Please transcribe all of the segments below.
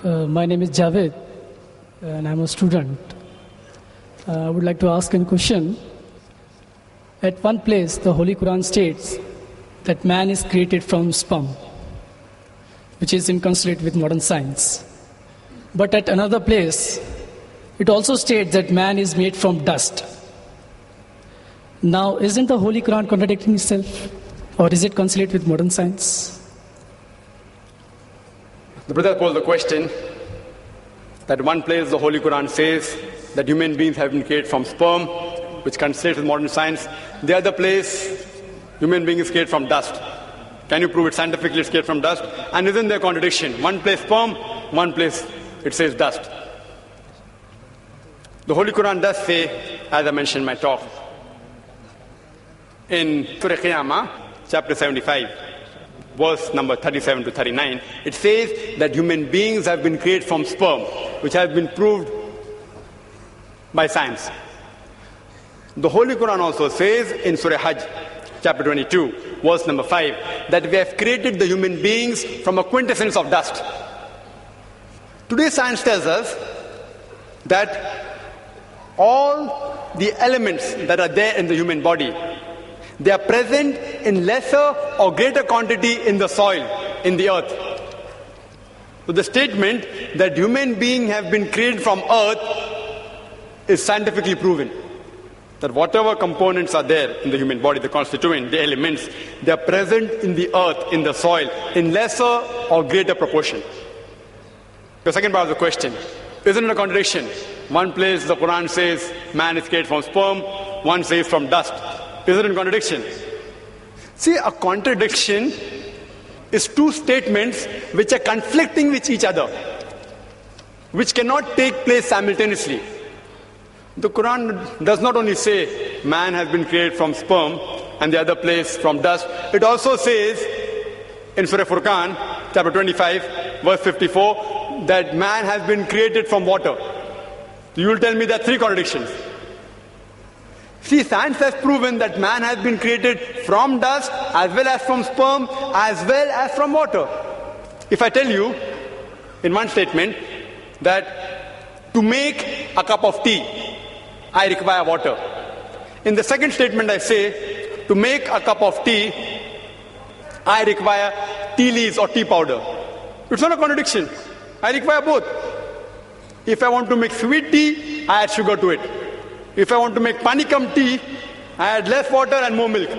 My name is Javed and I'm a student. I would like to ask a question. At one place, the Holy Quran states that man is created from sperm, which is inconsistent with modern science. But at another place, it also states that man is made from dust. Now, isn't the Holy Quran contradicting itself? Or is it consistent with modern science? The brother posed the question that one place the Holy Quran says that human beings have been created from sperm, which consistent with modern science. The other place, human being is created from dust. Can you prove it scientifically it's created from dust? And isn't there a contradiction? One place sperm, one place it says dust. The Holy Quran does say, as I mentioned in my talk, in Surah Qiyamah, chapter 75, verse number 37 to 39, it says that human beings have been created from sperm, which has been proved by science. The Holy Quran also says in Surah Hajj, chapter 22, verse number 5, that we have created the human beings from a quintessence of dust. Today science tells us that all the elements that are there in the human body, they are present in lesser or greater quantity in the soil, in the earth. So the statement that human beings have been created from earth is scientifically proven. That whatever components are there in the human body, the constituent, the elements, they are present in the earth, in the soil, in lesser or greater proportion. The second part of the question, isn't it a contradiction? One place the Quran says man is created from sperm, one says from dust. Is it a contradiction? See, a contradiction is two statements which are conflicting with each other, which cannot take place simultaneously. The Quran does not only say man has been created from sperm and the other place from dust. It also says in Surah Furqan, chapter 25, verse 54, that man has been created from water. You will tell me there are three contradictions. See, science has proven that man has been created from dust, as well as from sperm, as well as from water. If I tell you in one statement that to make a cup of tea, I require water. In the second statement I say, to make a cup of tea, I require tea leaves or tea powder. It's not a contradiction. I require both. If I want to make sweet tea, I add sugar to it. If I want to make panikam tea, I add less water and more milk.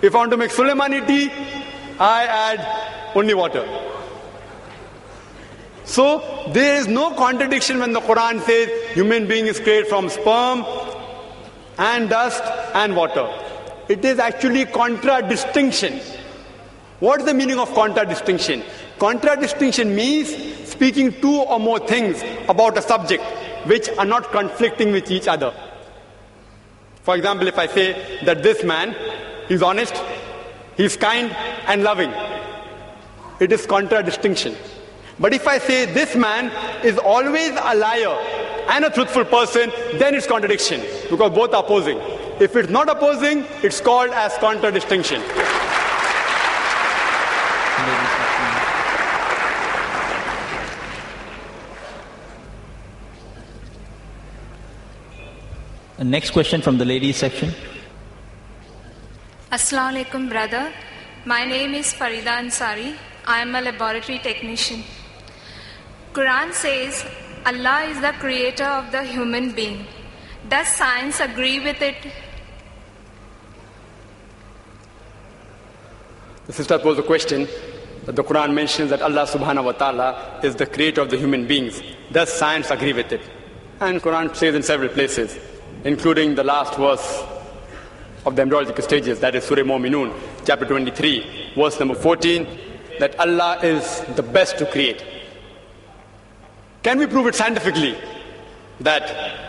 If I want to make Sulaimani tea, I add only water. So there is no contradiction when the Quran says human being is created from sperm and dust and water. It is actually contradistinction. What is the meaning of contradistinction? Contradistinction means speaking two or more things about a subject which are not conflicting with each other. For example, if I say that this man is honest, he's kind and loving, it is contradistinction. But if I say this man is always a liar and a truthful person, then it's contradiction, because both are opposing. If it's not opposing, it's called as contradistinction. Next question from the ladies section. Assalamu alaikum, brother. My name is Farida Ansari. I am a laboratory technician. Quran says Allah is the creator of the human being. Does science agree with it? The sister posed a question that the Quran mentions that Allah subhanahu wa ta'ala is the creator of the human beings. Does science agree with it? And Quran says in several places, including the last verse of the embryological stages, that is Surah Mu'minun, chapter 23, verse number 14, that Allah is the best to create. Can we prove it scientifically that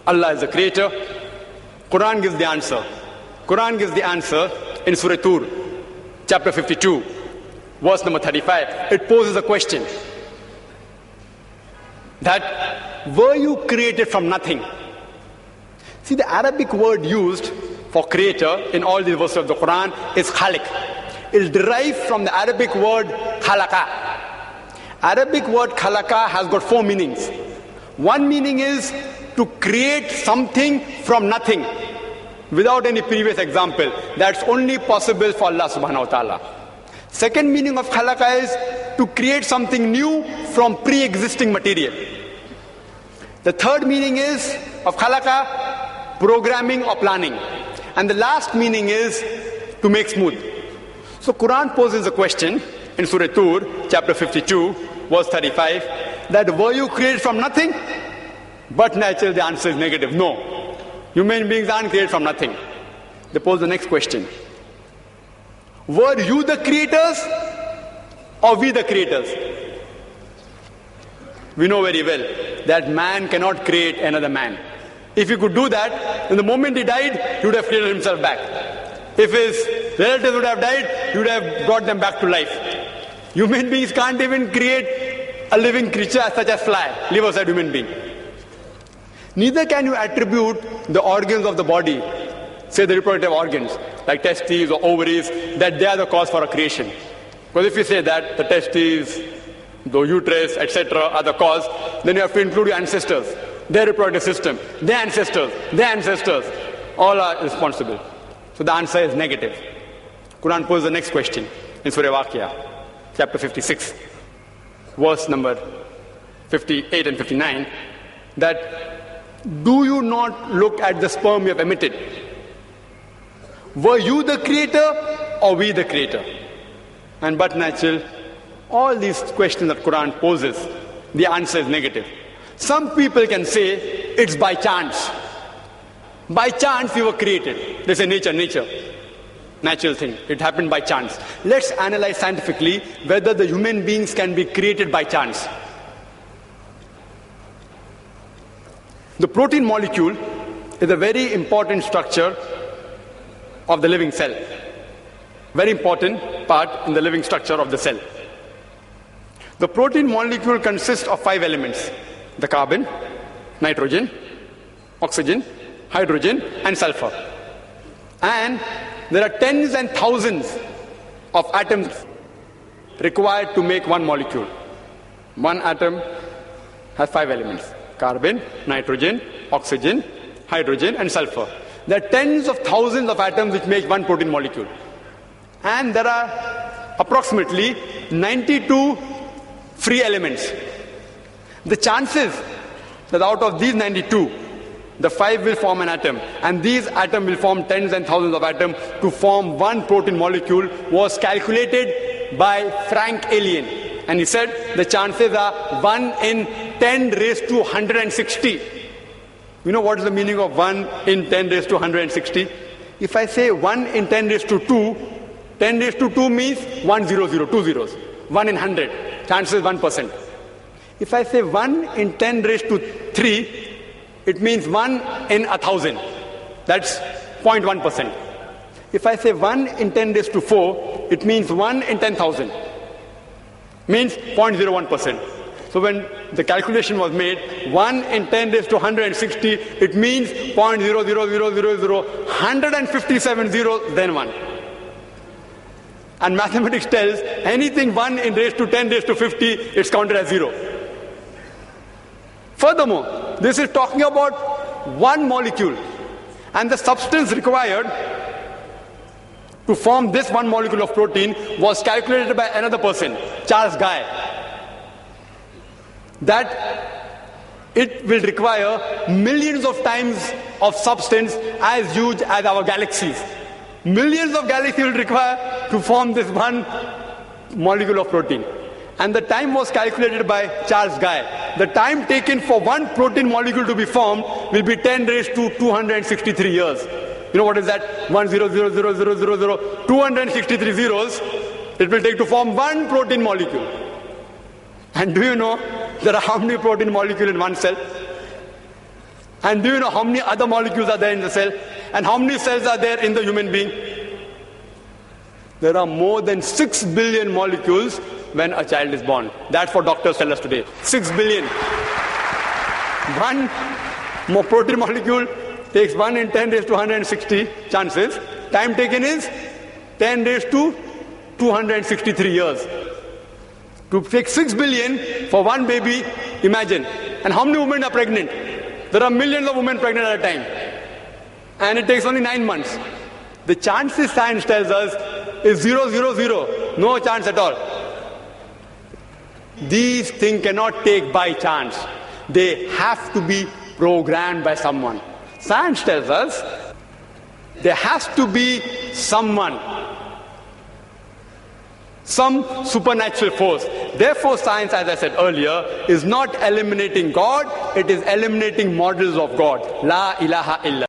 Allah is the creator? Quran gives the answer. Quran gives the answer in Surah Tur, chapter 52, verse number 35. It poses a question that were you created from nothing? See, the Arabic word used for creator in all the verses of the Quran is khaliq. It is derived from the Arabic word khalaqa. Arabic word khalaqa has got 4 meanings. One meaning is to create something from nothing, without any previous example. That's only possible for Allah subhanahu wa ta'ala. Second meaning of khalaqa is to create something new from pre-existing material. The third meaning is of khalaqa, programming or planning. And the last meaning is to make smooth. So Quran poses a question in Surah Tur, chapter 52, verse 35, that were you created from nothing? But naturally the answer is negative. No. Human beings aren't created from nothing. They pose the next question. Were you the creators or we the creators? We know very well that man cannot create another man. If he could do that, then the moment he died, he would have created himself back. If his relatives would have died, he would have brought them back to life. Human beings can't even create a living creature such as fly, live aside human being. Neither can you attribute the organs of the body, say the reproductive organs, like testes or ovaries, that they are the cause for a creation. Because if you say that the testes, the uterus, etc. are the cause, then you have to include your ancestors, their reproductive system, their ancestors, all are responsible. So the answer is negative. Quran poses the next question in Surah Waqia, chapter 56, verse number 58 and 59, that do you not look at the sperm you have emitted? Were you the creator or we the creator? And but natural, all these questions that Quran poses, the answer is negative. Some people can say it's by chance. By chance we were created. They say nature. Natural thing. It happened by chance. Let's analyze scientifically whether the human beings can be created by chance. The protein molecule is a very important structure of the living cell. Very important part in the living structure of the cell. The protein molecule consists of 5 elements: the carbon, nitrogen, oxygen, hydrogen, and sulfur. And there are tens and thousands of atoms required to make one molecule. One atom has 5 elements: carbon, nitrogen, oxygen, hydrogen, and sulfur. There are tens of thousands of atoms which make one protein molecule. And there are approximately 92 free elements. The chances that out of these 92, the 5 will form an atom, and these atoms will form tens and thousands of atoms to form one protein molecule, was calculated by Frank Alien. And he said the chances are 1 in 10 raised to 160. You know what is the meaning of 1 in 10 raised to 160? If I say 1 in 10 raised to 2, 10 raised to 2 means 100, 2 zeros. 1 in 100, chances 1%. If I say 1 in 10 raised to 3, it means 1 in 1,000. That's 0.1%. If I say 1 in 10 raised to 4, it means 1 in 10,000. Means 0.01%. So when the calculation was made, 1 in 10 raised to 160, it means 0.00000, 157 zeros, then 1. And mathematics tells anything 1 in raised to 10 raised to 50, it's counted as 0. Furthermore, this is talking about one molecule, and the substance required to form this one molecule of protein was calculated by another person, Charles Guy, that it will require millions of times of substance as huge as our galaxies. Millions of galaxies will require to form this one molecule of protein. And the time was calculated by Charles Guy. The time taken for one protein molecule to be formed will be 10 raised to 263 years. You know what is that? 1000000, 263 zeros it will take to form one protein molecule. And do you know there are how many protein molecules in one cell? And do you know how many other molecules are there in the cell? And how many cells are there in the human being? There are more than 6 billion molecules when a child is born. That's what doctors tell us today. 6 billion. One more protein molecule takes 1 in 10 raised to 160 chances. Time taken is 10 raised to 263 years. To take 6 billion for one baby, imagine. And how many women are pregnant? There are millions of women pregnant at a time. And it takes only 9 months. The chances science tells us is 0, 0, 0. No chance at all. These things cannot take by chance. They have to be programmed by someone. Science tells us there has to be someone, some supernatural force. Therefore, science, as I said earlier, is not eliminating God, it is eliminating models of God. La ilaha illa.